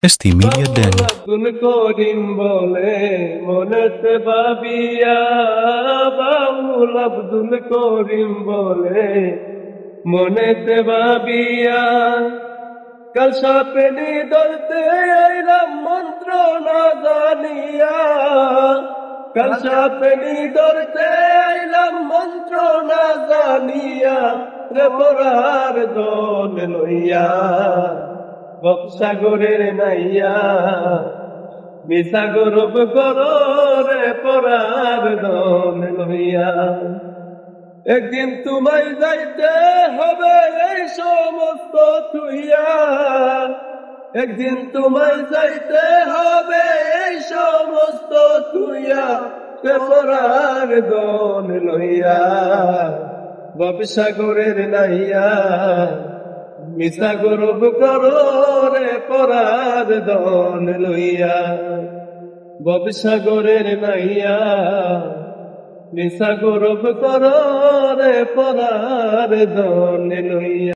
Esti Media Den. Abdul Karim বলে মনেতে ভাবিয়া, বাউল আব্দুল করিম বলে মনেতে ভাবিয়া, কাল সাপেনি ধরতে আইলাম মন্ত্র না জানিয়া, কাল সাপেনি ধরতে আইলাম মন্ত্র না জানিয়া, রে পরার দল লইয়া সাগরের নাইয়া, মিশা গরব করো রে পরার দল লইয়া। একদিন তোমায় যাইতে হবে এই সমস্ত তুইয়া, একদিন তোমায় যাইতে হবে এই সমস্ত তুইয়া, রে পরার দল লইয়া সাগরের নাইয়া, মিশা গরব করো রে পরার দল লইয়া, সাগরের নাইয়া, মিশা গরব করো রে পরার দল লইয়া।